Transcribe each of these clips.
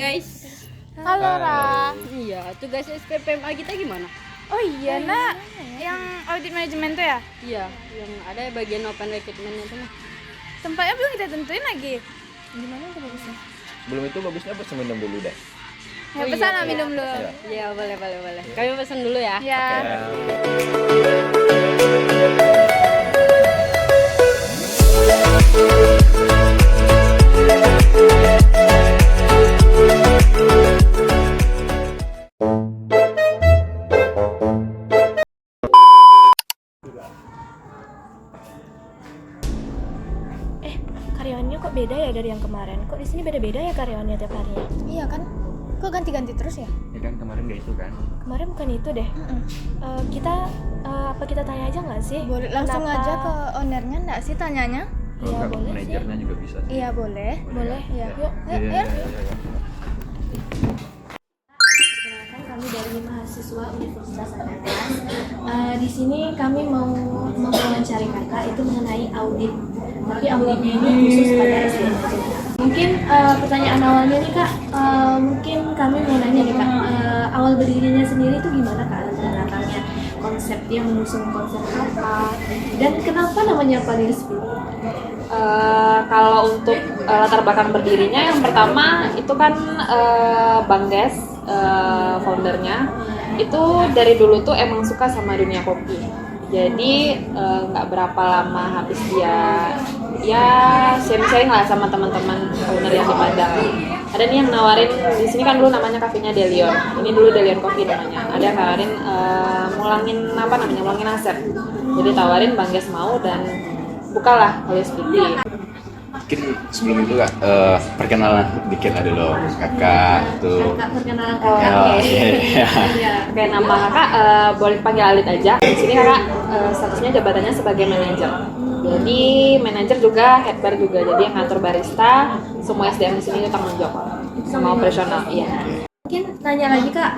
guys. Halo Ra. Iya, tugas SPPMA kita gimana? Oh iya nak, yang audit manajemen tuh ya? Iya, yang ada bagian open recruitment-nya tuh mah. Tempatnya belum kita tentuin lagi. Gimana tuh bagusnya? Belum, itu bagusnya pesan minum dulu deh. Ya Oh, pesan iya. minum dulu. Iya. Iya, boleh. Kami pesan dulu ya. Ya. Karyawannya kok beda ya dari yang kemarin? Kok di sini beda-beda ya karyawannya tiap harinya? Iya kan? Kok ganti-ganti terus ya? Ya kan kemarin gak itu kan? Kemarin bukan itu deh. Apa kita tanya aja nggak sih? Boleh langsung Kenapa? aja ke ownernya enggak sih tanyanya? Kalau Iya, nggak boleh sih. manajernya juga bisa sih. Iya boleh. Boleh ya. Yuk. Iya. Perkenalkan, kami dari mahasiswa Universitas Andalas. Di sini kami mau mewawancari kakak itu mengenai audit. Tapi auditnya ini khusus pada SDM aja. Mungkin pertanyaan awalnya nih kak, mungkin kami mau nanya nih kak, awal berdirinya sendiri itu gimana kak latar belakangnya, konsep dia mengusung konsep apa, dan kenapa namanya Paris Speed? Kalau untuk latar belakang berdirinya, yang pertama itu kan Bang Des, foundernya, itu dari dulu tuh emang suka sama dunia kopi. Jadi nggak berapa lama habis dia ya sharing-sharing lah sama teman-teman owner yang di Padang. Ada nih yang nawarin, di sini kan dulu namanya kafenya Delion. Ini dulu Delion Coffee namanya. Ada yang nawarin ngulangin aset. Jadi tawarin Bang Des mau dan bukalah Paris Speed. Mungkin sebelum itu kak, perkenalan dikit lah dulu kakak tuh. Kakak perkenalan Oh, kakak. iya. Oke, nama kakak boleh panggil Alit aja. Di sini kakak statusnya jabatannya sebagai manajer. Jadi manajer juga, head bar juga. Jadi yang ngatur barista, semua SDM di sini itu tanggung jawab sama operasional. Iya. Mungkin nanya lagi kak,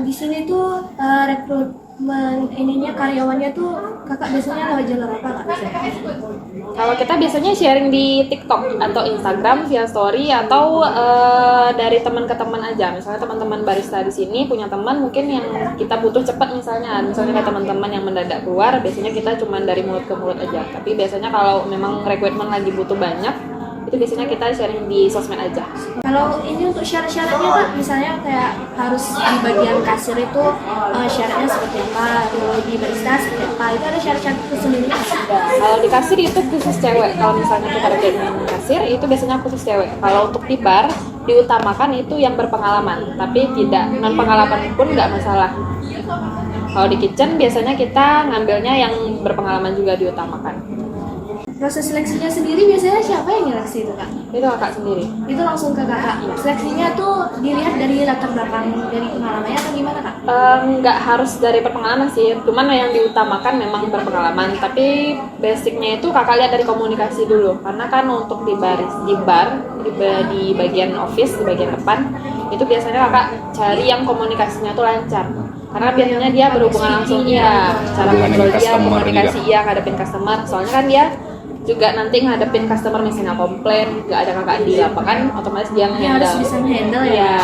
di sini tuh rekrutmen ininya karyawannya tuh kakak biasanya lewat jalur apa kak? Kalau kita biasanya sharing di TikTok atau Instagram via story atau dari teman ke teman aja. Misalnya teman-teman barista di sini punya teman mungkin yang kita butuh cepat misalnya kayak teman-teman yang mendadak keluar, biasanya kita cuma dari mulut ke mulut aja. Tapi biasanya kalau memang rekrutmen lagi butuh banyak, itu biasanya kita sharing di sosmed aja. Kalau ini untuk syarat-syaratnya kak, misalnya kayak harus di bagian kasir itu syaratnya seperti apa, kalau di barista seperti apa, itu ada syarat-syarat tersendiri nggak sih? Kalau di kasir itu khusus cewek. Kalau misalnya kita rekrutmen kasir itu biasanya khusus cewek. Kalau untuk di bar diutamakan itu yang berpengalaman, tapi tidak non pengalaman pun nggak masalah. Kalau di kitchen biasanya kita ngambilnya yang berpengalaman juga diutamakan. Proses seleksinya sendiri biasanya siapa yang nyeleksi itu kak? Itu kakak sendiri. Itu langsung ke kakak. Seleksinya tuh dilihat dari latar belakang, dari pengalamannya atau gimana kak? Nggak harus dari berpengalaman sih, cuman yang diutamakan memang berpengalaman. Tapi basicnya itu kakak lihat dari komunikasi dulu, karena kan untuk di bagian office, di bagian depan itu biasanya kakak cari yang komunikasinya tuh lancar. Karena biasanya dia berhubungan langsung, cara ngobrol dia, komunikasi, ngadepin customer. Soalnya kan dia juga nanti ngadepin customer misalnya komplain, nggak ada kakak di lapangan, otomatis dia Dia harus nge-handle. bisa handle ya. Iya.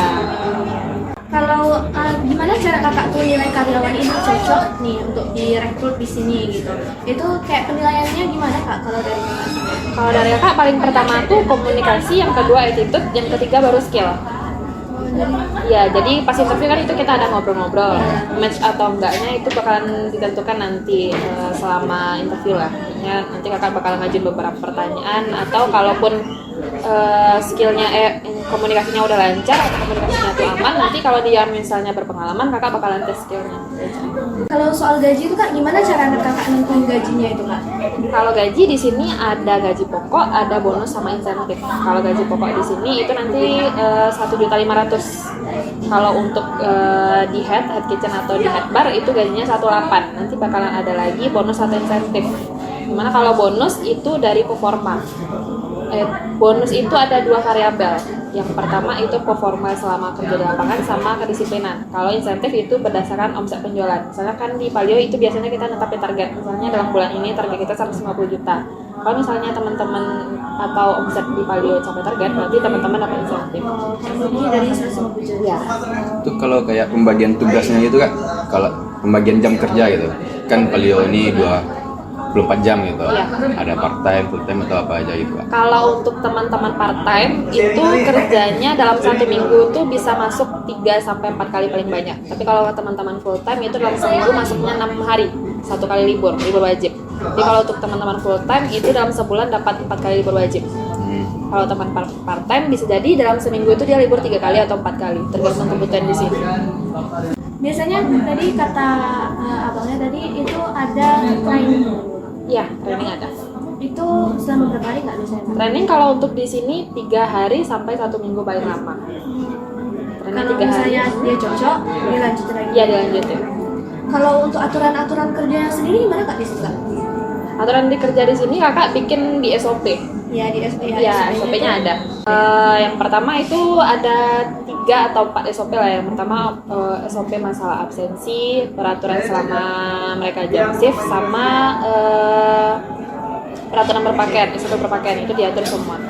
Kalau gimana cara kakak tuh nilai karyawan ini cocok nih untuk direkrut di sini gitu? Itu kayak penilaiannya gimana kak kalau dari kakak? Kalau dari kakak paling pertama tuh komunikasi, yang kedua attitude, yang ketiga baru skill. Ya, jadi pas interview kan itu kita ada ngobrol-ngobrol, match atau enggaknya itu bakalan ditentukan nanti selama interview lah. Nanti kakak bakal ngajuin beberapa pertanyaan, atau kalaupun skillnya komunikasinya udah lancar atau komunikasinya tuh aman, nanti kalau dia misalnya berpengalaman kakak bakalan tes skillnya. Kalau soal gaji itu kak, gimana cara kakak nentuin gajinya itu kak? Kalau gaji di sini ada gaji pokok, ada bonus sama insentif. Kalau gaji pokok di sini itu nanti 1.500.000. Kalau untuk di head kitchen atau di head bar itu gajinya 1.800.000. Nanti bakalan ada lagi bonus atau insentif. Dimana kalau bonus itu dari performa. Bonus itu ada 2 variabel. Yang pertama itu performa selama kerja di lapangan sama kedisiplinan. Kalau insentif itu berdasarkan omset penjualan. Misalnya kan di Palio itu biasanya kita netapin target. Misalnya dalam bulan ini target kita 150 juta. Kalau misalnya teman-teman atau omset di Palio capai target, berarti teman-teman dapat insentif. Oh, kalau lebih dari 150 juta. Ya. Itu kalau kayak pembagian tugasnya gitu Kak, kalau pembagian jam kerja gitu, kan Palio ini 24 jam gitu, Iya. ada part time, full time atau apa aja gitu Kak. Kalau untuk teman-teman part-time, itu kerjanya dalam 1 minggu itu bisa masuk 3 sampai 4 kali paling banyak. Tapi kalau teman-teman full-time itu dalam seminggu masuknya 6 hari, 1 kali libur wajib. Jadi kalau untuk teman-teman full-time itu dalam sebulan dapat 4 kali libur wajib. Kalau teman part-time bisa jadi dalam seminggu itu dia libur 3 kali atau 4 kali, tergantung kebutuhan di sini. Biasanya tadi kata abangnya tadi itu ada training. Iya, training ada. Itu selama berapa hari nggak biasanya? Training kalau untuk di sini 3 hari sampai 1 minggu paling lama. Training Kalau 3 hari. misalnya dia cocok, dia lanjut lagi. Iya, dilanjutin. Kalau untuk aturan-aturan kerjanya sendiri gimana Kak di situ Kak? Aturan di kerja di sini kakak bikin di SOP. Ya di SOP. Iya, SOP-nya ada. Yang pertama itu ada 3 atau 4 SOP lah. Yang pertama SOP masalah absensi, peraturan selama mereka jam shift, sama peraturan berpakaian, SOP berpakaian itu diatur semua.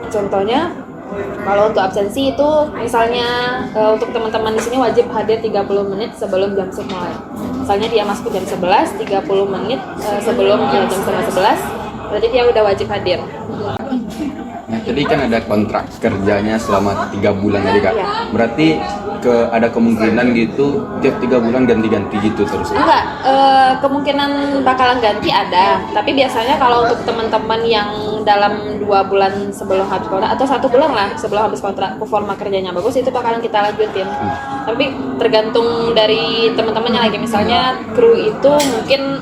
Contohnya, kalau untuk absensi itu misalnya untuk teman-teman di sini wajib hadir 30 menit sebelum jam shift mulai. Misalnya dia masuk jam 11, 30 menit sebelum jam 11, berarti dia udah wajib hadir. Nah, tadi kan ada kontrak kerjanya selama 3 bulan tadi Kak. Iya. Berarti ada kemungkinan gitu tiap 3 bulan ganti-ganti gitu terus. Enggak, kemungkinan bakalan ganti ada. Tapi biasanya kalau untuk teman-teman yang dalam 2 bulan sebelum habis kontrak atau 1 bulan lah sebelum habis kontrak performa kerjanya bagus, itu bakalan kita lanjutin. Tapi tergantung dari teman-temannya lagi. Misalnya kru itu mungkin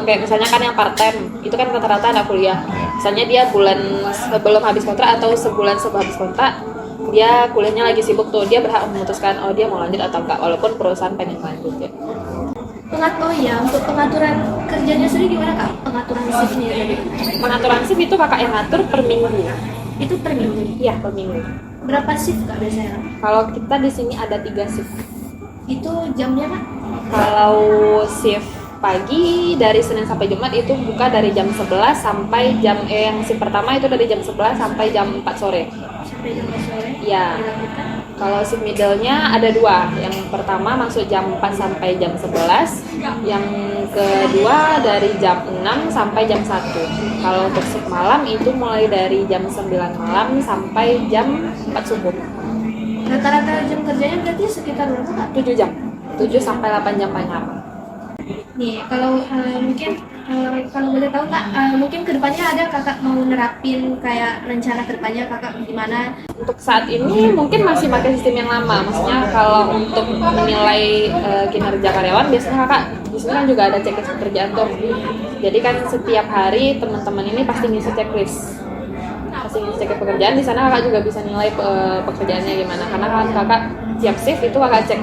kayak misalnya kan yang part time itu kan rata-rata anak kuliah. Misalnya dia bulan sebelum habis kontrak atau sebulan sebelum habis kontrak, dia kuliahnya lagi sibuk tuh, dia berhak memutuskan dia mau lanjut atau enggak, walaupun perusahaan pengen lanjut ya. Untuk pengaturan kerjanya sendiri gimana Kak? Pengaturan shiftnya tadi? Pengaturan shift itu kakak yang ngatur per minggu. Itu per minggu. Iya, per minggu. Berapa shift Kak biasanya? Kalau kita di sini ada 3 shift. Itu jamnya Kak? Kalau shift pagi dari Senin sampai Jumat itu buka dari jam 11 sampai yang shift pertama itu dari jam 11 sampai jam 4 sore. Sampai jam berapa sore? Iya. Dilakukan? Kalau shift middle-nya ada 2. Yang pertama masuk jam 4 sampai jam 11. Yang kedua dari jam 6 sampai jam 1. Kalau untuk shift malam itu mulai dari jam 9 malam sampai jam 4 subuh. Rata-rata jam kerjanya berarti sekitar berapa Kak? 7 jam. 7 sampai 8 jam paling lama. Nih, kalau mungkin kalau boleh tahu Kak, mungkin kedepannya ada Kakak mau nerapin kayak rencana kedepannya Kakak gimana? Untuk saat ini mungkin masih pakai sistem yang lama. Maksudnya kalau untuk menilai kinerja karyawan biasanya kakak di sini kan juga ada checklist pekerjaan tuh. Jadi kan setiap hari teman-teman ini pasti ngisi checklist. Pasti ngisi checklist pekerjaan, di sana kakak juga bisa nilai pekerjaannya gimana. Karena kan kakak tiap shift itu kakak cek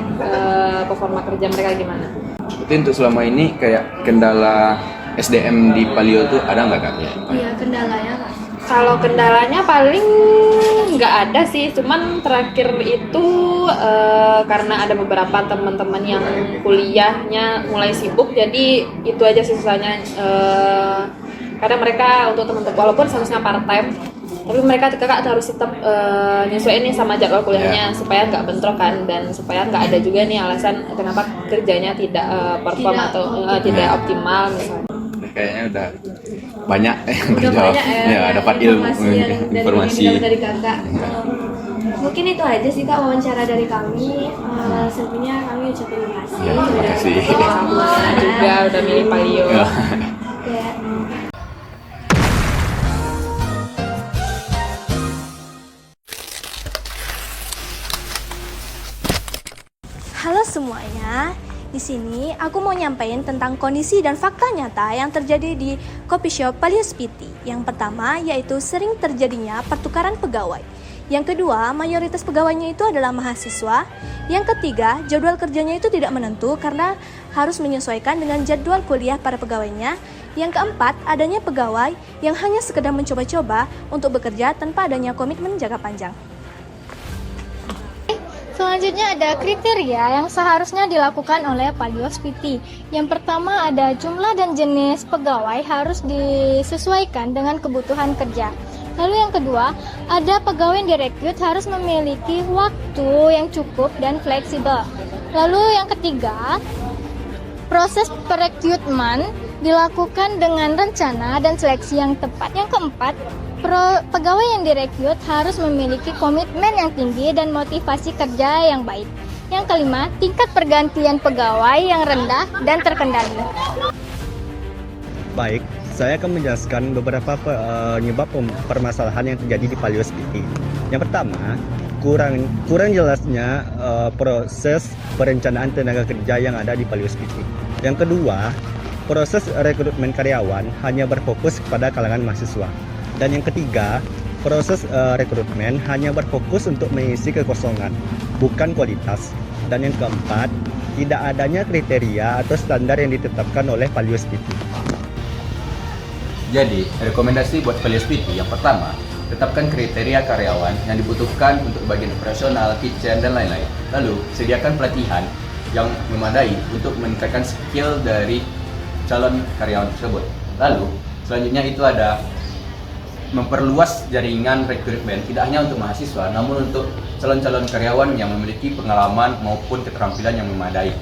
performa kerja mereka gimana. Itu untuk selama ini kayak kendala SDM di Palio tuh ada nggak Kak? Iya, kendalanya Kak. Kalau kendalanya paling nggak ada sih, cuman terakhir itu karena ada beberapa teman-teman yang kuliahnya mulai sibuk, jadi itu aja sih susahnya. Kadang mereka untuk teman-teman walaupun seharusnya part time, tapi mereka kakak harus tetap nyesuaiin nih sama jadwal kuliahnya supaya nggak bentrok kan, dan supaya nggak ada juga nih alasan kenapa kerjanya tidak perform atau tidak optimal misalnya. Kayaknya udah banyak yang Udah terjawab. banyak Ya, dapat ilmu, informasi informasi. dari Kakak. Mungkin itu aja sih Kak wawancara dari kami. Sebelumnya kami ucapin terima kasih. Ya, terima kasih. Sama juga udah milih Palio. Ya. Ya. Halo semuanya, di sini aku mau nyampein tentang kondisi dan fakta nyata yang terjadi di Coffee Shop Palio Spiti. Yang pertama yaitu sering terjadinya pertukaran pegawai. Yang kedua, mayoritas pegawainya itu adalah mahasiswa. Yang ketiga, jadwal kerjanya itu tidak menentu karena harus menyesuaikan dengan jadwal kuliah para pegawainya. Yang keempat, adanya pegawai yang hanya sekedar mencoba-coba untuk bekerja tanpa adanya komitmen jangka panjang. Selanjutnya ada kriteria yang seharusnya dilakukan oleh Paliospiti. Yang pertama ada jumlah dan jenis pegawai harus disesuaikan dengan kebutuhan kerja. Lalu yang kedua, ada pegawai yang direkrut harus memiliki waktu yang cukup dan fleksibel. Lalu yang ketiga, proses perekrutmen dilakukan dengan rencana dan seleksi yang tepat. Yang keempat, pegawai yang direkrut harus memiliki komitmen yang tinggi dan motivasi kerja yang baik. Yang kelima, tingkat pergantian pegawai yang rendah dan terkendali. Baik, saya akan menjelaskan beberapa penyebab permasalahan yang terjadi di Paliospiti. Yang pertama, kurang jelasnya proses perencanaan tenaga kerja yang ada di Paliospiti. Yang kedua, proses rekrutmen karyawan hanya berfokus kepada kalangan mahasiswa. Dan yang ketiga, proses rekrutmen hanya berfokus untuk mengisi kekosongan, bukan kualitas. Dan yang keempat, tidak adanya kriteria atau standar yang ditetapkan oleh Paliospiti. Jadi, rekomendasi buat Paliospiti yang pertama, tetapkan kriteria karyawan yang dibutuhkan untuk bagian operasional, kitchen, dan lain-lain. Lalu, sediakan pelatihan yang memadai untuk meningkatkan skill dari calon karyawan tersebut. Lalu, selanjutnya itu ada memperluas jaringan rekrutmen tidak hanya untuk mahasiswa namun untuk calon-calon karyawan yang memiliki pengalaman maupun keterampilan yang memadai.